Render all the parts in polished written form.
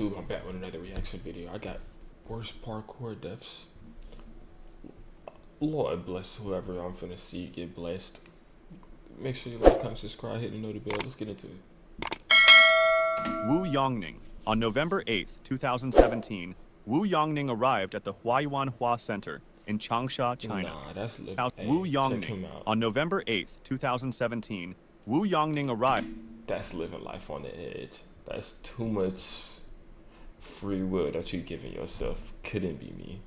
YouTube? I'm back with another reaction video. I got worst parkour deaths. Lord bless whoever I'm finna see get blessed. Make sure you like, comment, subscribe, hit the notification bell. Let's get into it. Wu Yongning. On November 8th, 2017, Wu Yongning arrived at the Huayuanhua Center in Changsha, China. Nah, that's lit. Hey, Wu check him Yongning. out. On November 8th, 2017, Wu Yongning arrived. That's living life on the edge. That's too much free will that you giving yourself. Couldn't be me.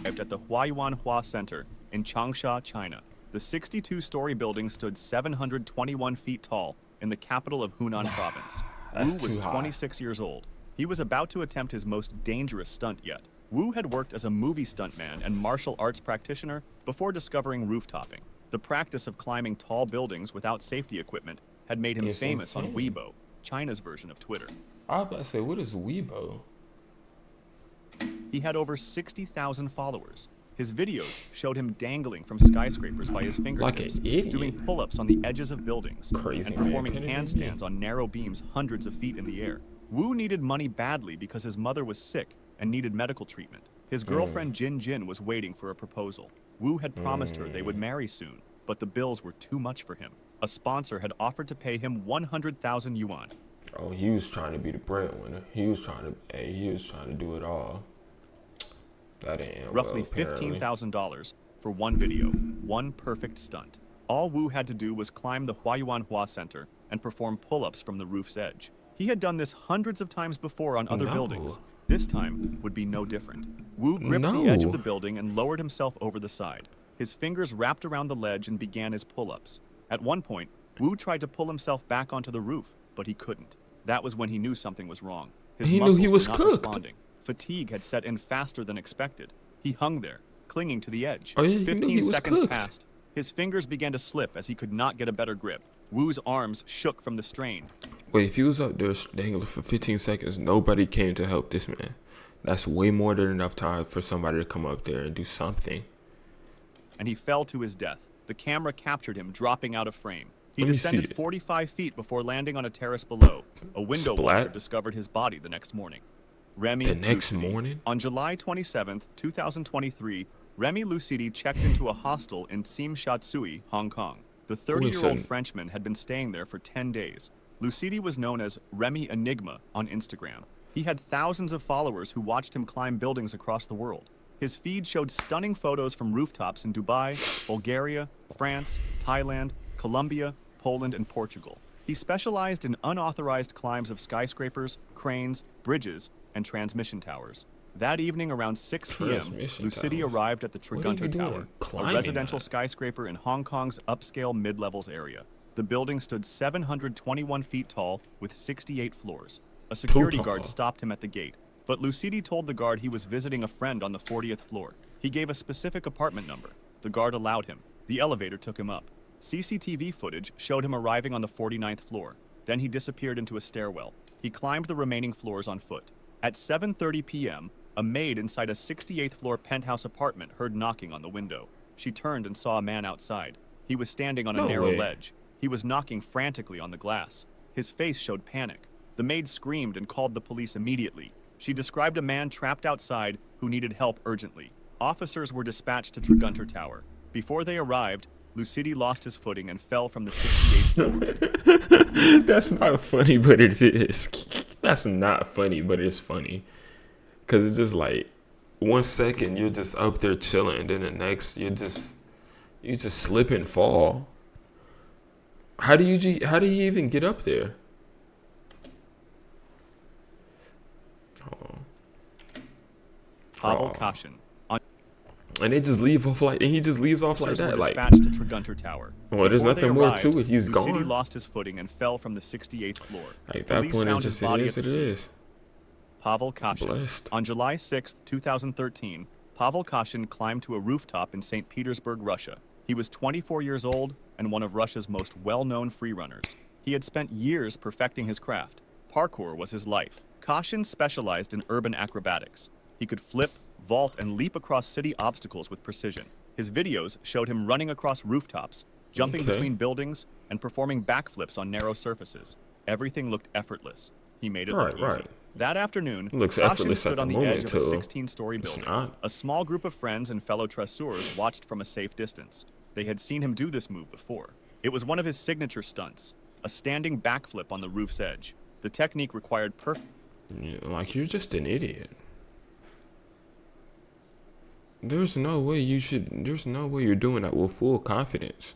At the Huayuanhua Center in Changsha, China. The 62-story building stood 721 feet tall in the capital of Hunan province. Wu was 26 years old. He was about to attempt his most dangerous stunt yet. Wu had worked as a movie stuntman and martial arts practitioner before discovering roof-topping. The practice of climbing tall buildings without safety equipment had made him famous on Weibo, China's version of Twitter. I was about to say, what is Weibo? He had over 60,000 followers. His videos showed him dangling from skyscrapers by his fingertips, doing pull-ups on the edges of buildings, and performing handstands on narrow beams hundreds of feet in the air. Wu needed money badly because his mother was sick and needed medical treatment. His girlfriend Jin Jin was waiting for a proposal. Wu had promised her they would marry soon, but the bills were too much for him. A sponsor had offered to pay him 100,000 yuan. Oh, he was trying to be the breadwinner. He was trying to do it all. That ain't roughly $15,000 for one video, one perfect stunt. All Wu had to do was climb the Huayuanhua Center and perform pull-ups from the roof's edge. He had done this hundreds of times before on other buildings. This time would be no different. Wu gripped the edge of the building and lowered himself over the side. His fingers wrapped around the ledge and began his pull-ups. At one point, Wu tried to pull himself back onto the roof, but he couldn't. That was when he knew something was wrong. His muscles were not responding. Fatigue had set in faster than expected. He hung there, clinging to the edge. 15 seconds passed. His fingers began to slip as he could not get a better grip. Wu's arms shook from the strain. Wait, if he was up there dangling for 15 seconds, nobody came to help this man. That's way more than enough time for somebody to come up there and do something. And he fell to his death. The camera captured him dropping out of frame. He descended 45 feet before landing on a terrace below. A window washer discovered his body the next morning. On July 27, 2023, Remy Lucidi checked into a hostel in Tsim Sha Tsui, Hong Kong. The 30-year-old Frenchman had been staying there for 10 days. Lucidi was known as Remy Enigma on Instagram. He had thousands of followers who watched him climb buildings across the world. His feed showed stunning photos from rooftops in Dubai, Bulgaria, France, Thailand, Colombia, Poland, and Portugal. He specialized in unauthorized climbs of skyscrapers, cranes, bridges, and transmission towers. That evening around 6 p.m., Lucidi arrived at the Trigunter Tower, a residential skyscraper in Hong Kong's upscale mid-levels area. The building stood 721 feet tall with 68 floors. A security guard stopped him at the gate, but Lucidi told the guard he was visiting a friend on the 40th floor. He gave a specific apartment number. The guard allowed him. The elevator took him up. CCTV footage showed him arriving on the 49th floor. Then he disappeared into a stairwell. He climbed the remaining floors on foot. At 7:30 p.m., a maid inside a 68th floor penthouse apartment heard knocking on the window. She turned and saw a man outside. He was standing on a narrow ledge. He was knocking frantically on the glass. His face showed panic. The maid screamed and called the police immediately. She described a man trapped outside who needed help urgently. Officers were dispatched to Trigunter Tower. Before they arrived, Lucidi lost his footing and fell from the 68th floor. That's not funny, but it is. That's not funny, but it's funny. Because it's just like, 1 second you're just up there chilling, and then the next you just slip and fall. How do you even get up there? Pavel Kashin. And they just leave off like, and he just leaves off like that. Like, dispatched to Trigunter Tower. Well, there's nothing more to it. He's gone. Lucidi lost his footing and fell from the 68th floor. At that point, it just is. Pavel Kashin. On July 6, 2013, Pavel Kashin climbed to a rooftop in St. Petersburg, Russia. He was 24 years old and one of Russia's most well-known freerunners. He had spent years perfecting his craft. Parkour was his life. Kashin specialized in urban acrobatics. He could flip, vault, and leap across city obstacles with precision. His videos showed him running across rooftops, jumping between buildings, and performing backflips on narrow surfaces. Everything looked effortless. He made it look easy. That afternoon, Looks Caution effortless stood at the on the moment edge of a too. 16-story It's building. not. A small group of friends and fellow tresseurs watched from a safe distance. They had seen him do this move before. It was one of his signature stunts, a standing backflip on the roof's edge. The technique required perfect... Like, you're just an idiot. There's no way you're doing that with full confidence.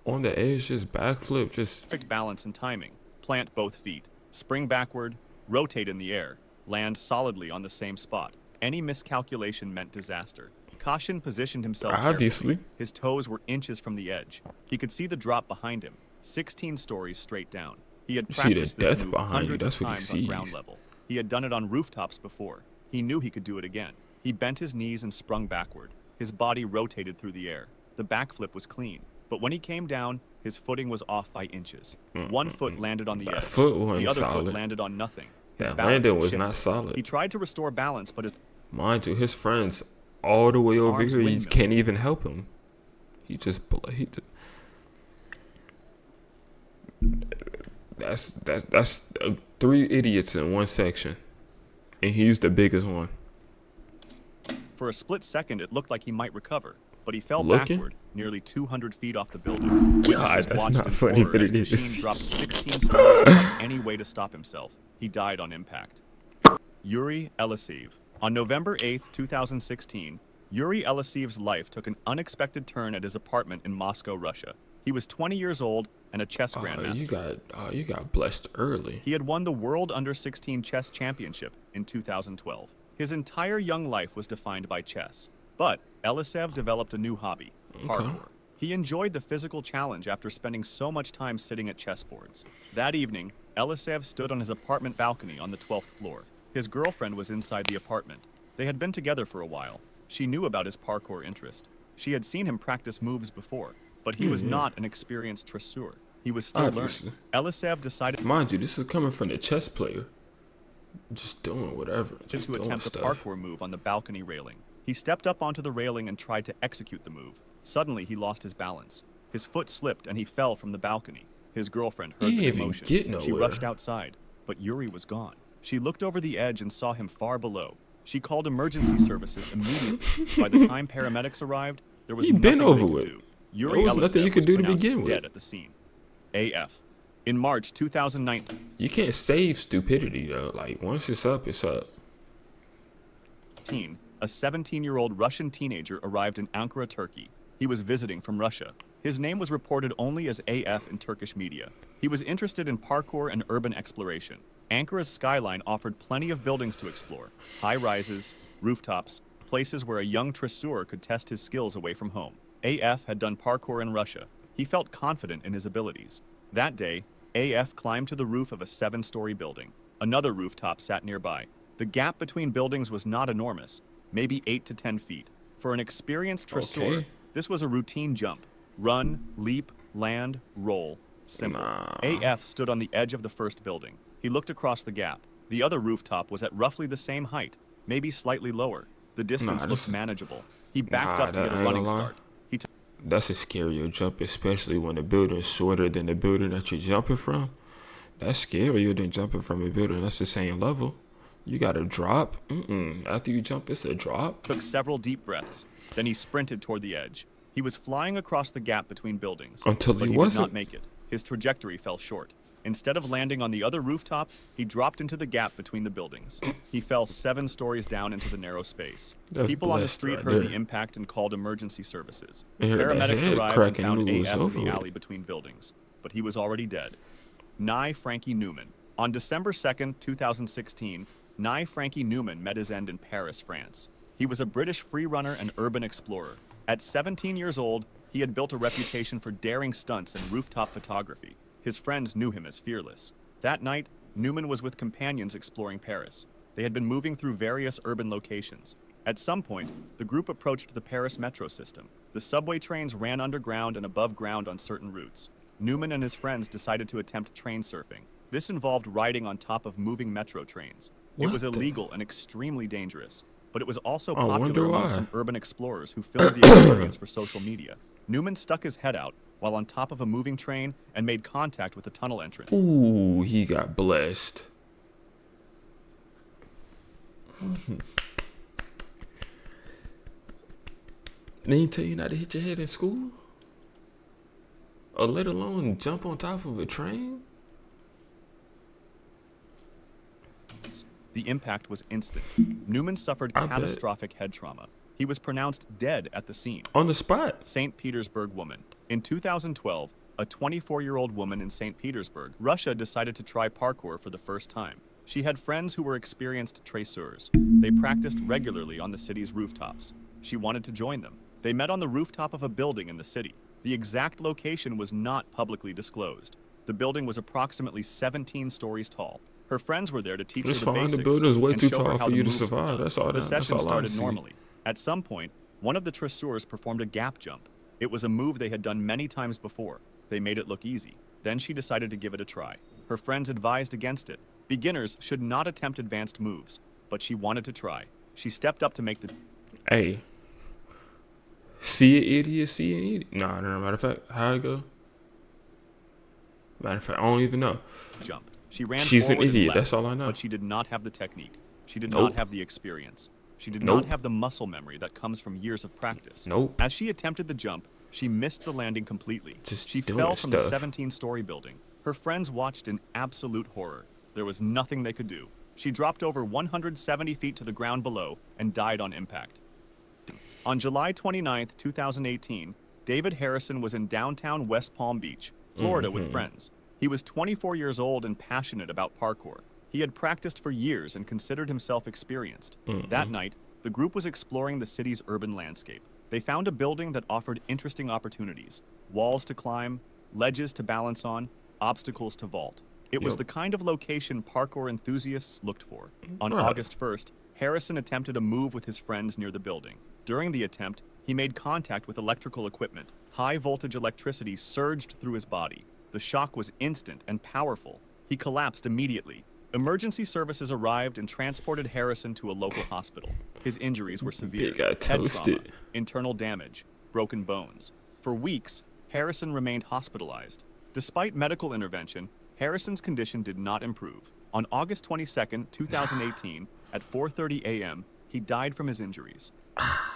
On the edge, just backflip, just... Perfect balance and timing. Plant both feet. Spring backward, rotate in the air, land solidly on the same spot. Any miscalculation meant disaster. Caution positioned himself Obviously. carefully. His toes were inches from the edge. He could see the drop behind him, 16 stories straight down. He had practiced this move hundreds of times on ground level. He had done it on rooftops before. He knew he could do it again. He bent his knees and sprung backward. His body rotated through the air. The backflip was clean, but when he came down, his footing was off by inches. One foot landed on the edge. The other foot landed on nothing. His landing was not solid. He tried to restore balance, but mind you, his friends all the way over here, he can't even help him. That's 3 idiots in one section, and he's the biggest one. For a split second, it looked like he might recover, but he fell backward, nearly 200 feet off the building. God, that's not funny, but it is. Machine dropped 16 stories without any way to stop himself. He died on impact. Yuri Eliseev. On November 8, 2016, Yuri Eliseev's life took an unexpected turn at his apartment in Moscow, Russia. He was 20 years old and a chess grandmaster. You got blessed early. He had won the World Under-16 Chess Championship in 2012. His entire young life was defined by chess. But Eliseev developed a new hobby, parkour. He enjoyed the physical challenge after spending so much time sitting at chessboards. That evening, Eliseev stood on his apartment balcony on the 12th floor. His girlfriend was inside the apartment. They had been together for a while. She knew about his parkour interest. She had seen him practice moves before, but he was not an experienced tresseur. He was still learning. Eliseev decided... Mind you, this is coming from the chess player. Just doing whatever. Just to attempt a parkour move on the balcony railing. He stepped up onto the railing and tried to execute the move. Suddenly, he lost his balance. His foot slipped and he fell from the balcony. His girlfriend heard the commotion. She rushed outside, but Yuri was gone. She looked over the edge and saw him far below. She called emergency services immediately. By the time paramedics arrived, there was nothing they could do. Yuri Eliseev was pronounced dead at the scene. AF. In March 2019... You can't save stupidity, though. Like, once it's up, it's up. A 17-year-old Russian teenager arrived in Ankara, Turkey. He was visiting from Russia. His name was reported only as AF in Turkish media. He was interested in parkour and urban exploration. Ankara's skyline offered plenty of buildings to explore. High rises, rooftops, places where a young tresseur could test his skills away from home. AF had done parkour in Russia. He felt confident in his abilities. That day, AF climbed to the roof of a 7-story building. Another rooftop sat nearby. The gap between buildings was not enormous, maybe 8 to 10 feet. For an experienced tresseur, this was a routine jump. Run, leap, land, roll. Simple. AF stood on the edge of the first building. He looked across the gap. The other rooftop was at roughly the same height, maybe slightly lower. The distance looked manageable. He backed up to get a running start. That's a scarier jump, especially when the building is shorter than the building that you're jumping from. That's scarier than jumping from a building that's the same level. You got to drop. After you jump, it's a drop. Took several deep breaths. Then he sprinted toward the edge. He was flying across the gap between buildings. But he did not make it. His trajectory fell short. Instead of landing on the other rooftop, he dropped into the gap between the buildings. He fell 7 stories down into the narrow space. People on the street heard the impact and called emergency services. Paramedics arrived and found AF in the alley between buildings, but he was already dead. Nye Frankie Newman. On December 2nd, 2016, Nye Frankie Newman met his end in Paris, France. He was a British freerunner and urban explorer. At 17 years old, he had built a reputation for daring stunts and rooftop photography. His friends knew him as fearless. That night, Newman was with companions exploring Paris. They had been moving through various urban locations. At some point, the group approached the Paris metro system. The subway trains ran underground and above ground on certain routes. Newman and his friends decided to attempt train surfing. This involved riding on top of moving metro trains. It was illegal and extremely dangerous, but it was also popular among some urban explorers who filmed the experience for social media. Newman stuck his head out while on top of a moving train and made contact with the tunnel entrance. Ooh, he got blessed. They didn't tell you not to hit your head in school? Or let alone jump on top of a train? The impact was instant. Newman suffered catastrophic head trauma. He was pronounced dead at the scene. On the spot. St. Petersburg woman. In 2012, a 24-year-old woman in St. Petersburg, Russia, decided to try parkour for the first time. She had friends who were experienced traceurs. They practiced regularly on the city's rooftops. She wanted to join them. They met on the rooftop of a building in the city. The exact location was not publicly disclosed. The building was approximately 17 stories tall. Her friends were there to teach her the basics the building's way and too show her tall how for the you to moves were survive. done. That's all. The session started I normally. At some point, one of the traceurs performed a gap jump. It was a move they had done many times before. They made it look easy. Then she decided to give it a try. Her friends advised against it. Beginners should not attempt advanced moves, but she wanted to try. She stepped up to make the... Hey. See an idiot, see an idiot. Nah, no, matter of fact, how it go? Matter of fact, I don't even know. Jump. She ran She's an idiot, left, that's all I know. But she did not have the technique. She did Nope. not have the experience. She did not have the muscle memory that comes from years of practice. Nope. As she attempted the jump, she missed the landing completely. Just she doing fell from the stuff. 17-story building. Her friends watched in absolute horror. There was nothing they could do. She dropped over 170 feet to the ground below and died on impact. On July 29, 2018, David Harrison was in downtown West Palm Beach, Florida, with friends. He was 24 years old and passionate about parkour. He had practiced for years and considered himself experienced. That night, the group was exploring the city's urban landscape. They found a building that offered interesting opportunities: walls to climb, ledges to balance on, obstacles to vault. It was the kind of location parkour enthusiasts looked for. On August 1st, Harrison attempted a move with his friends near the building. During the attempt, he made contact with electrical equipment. High-voltage electricity surged through his body. The shock was instant and powerful. He collapsed immediately. Emergency services arrived and transported Harrison to a local hospital. His injuries were severe: head trauma, internal damage, broken bones. For weeks, Harrison remained hospitalized. Despite medical intervention, Harrison's condition did not improve. On August 22, 2018, at 4:30 a.m., he died from his injuries.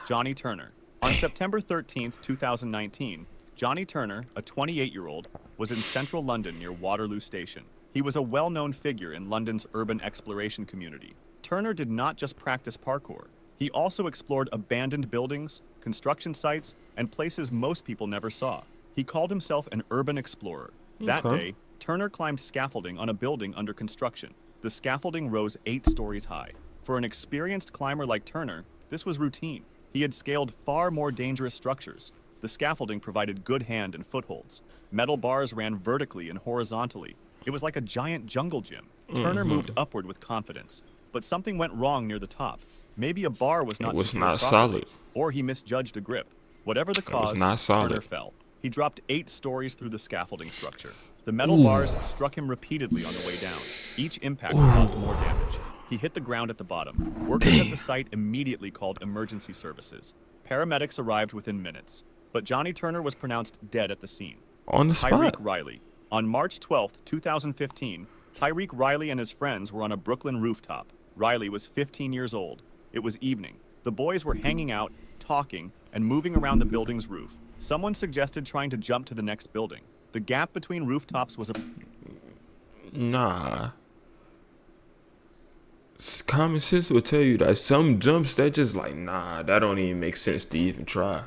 Johnny Turner. On September 13, 2019, Johnny Turner, a 28-year-old, was in central London near Waterloo Station. He was a well-known figure in London's urban exploration community. Turner did not just practice parkour. He also explored abandoned buildings, construction sites, and places most people never saw. He called himself an urban explorer. That day, Turner climbed scaffolding on a building under construction. The scaffolding rose 8 stories high. For an experienced climber like Turner, this was routine. He had scaled far more dangerous structures. The scaffolding provided good hand and footholds. Metal bars ran vertically and horizontally. It was like a giant jungle gym. Turner moved upward with confidence, but something went wrong near the top. Maybe a bar was not secured properly, or he misjudged a grip. Whatever the cause, Turner fell. He dropped 8 stories through the scaffolding structure. The metal bars struck him repeatedly on the way down. Each impact caused more damage. He hit the ground at the bottom. Workers at the site immediately called emergency services. Paramedics arrived within minutes, but Johnny Turner was pronounced dead at the scene. On the spot. Tyreek Riley. On March 12, 2015, Tyreek Riley and his friends were on a Brooklyn rooftop. Riley was 15 years old. It was evening. The boys were hanging out, talking, and moving around the building's roof. Someone suggested trying to jump to the next building. The gap between rooftops was a... Nah. Common sense will tell you that some jumps that just like, nah, that don't even make sense to even try.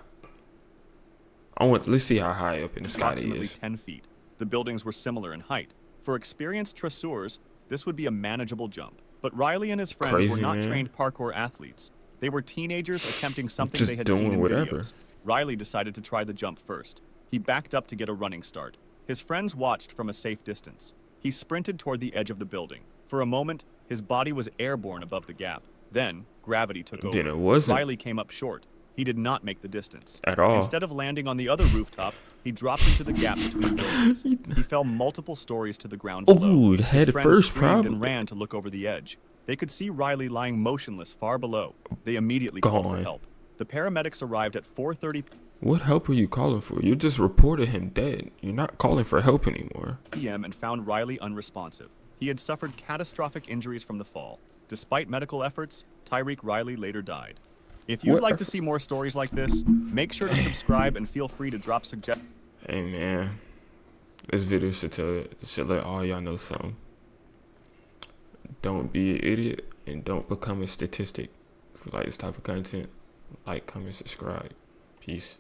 Let's see how high up in the sky it approximately is. 10 feet. The buildings were similar in height. For experienced traceurs, this would be a manageable jump. But Riley and his friends were not trained parkour athletes. They were teenagers attempting something Just they had doing seen in whatever. videos. Riley decided to try the jump first. He backed up to get a running start. His friends watched from a safe distance. He sprinted toward the edge of the building. For a moment, his body was airborne above the gap. Then, gravity took over. Then it wasn't. Riley came up short. He did not make the distance. At all. Instead of landing on the other rooftop, he dropped into the gap between buildings. He fell multiple stories to the ground below. Ooh, His head friends first, screamed probably. and ran to look over the edge. They could see Riley lying motionless far below. They immediately called for help. The paramedics arrived at 4:30 What help are you calling for? You just reported him dead. You're not calling for help anymore. p.m. and found Riley unresponsive. He had suffered catastrophic injuries from the fall. Despite medical efforts, Tyreek Riley later died. If you'd like to see more stories like this, make sure to subscribe and feel free to drop suggestions. Hey man, this video should let all y'all know something. Don't be an idiot and don't become a statistic. If you like this type of content, like, comment, subscribe. Peace.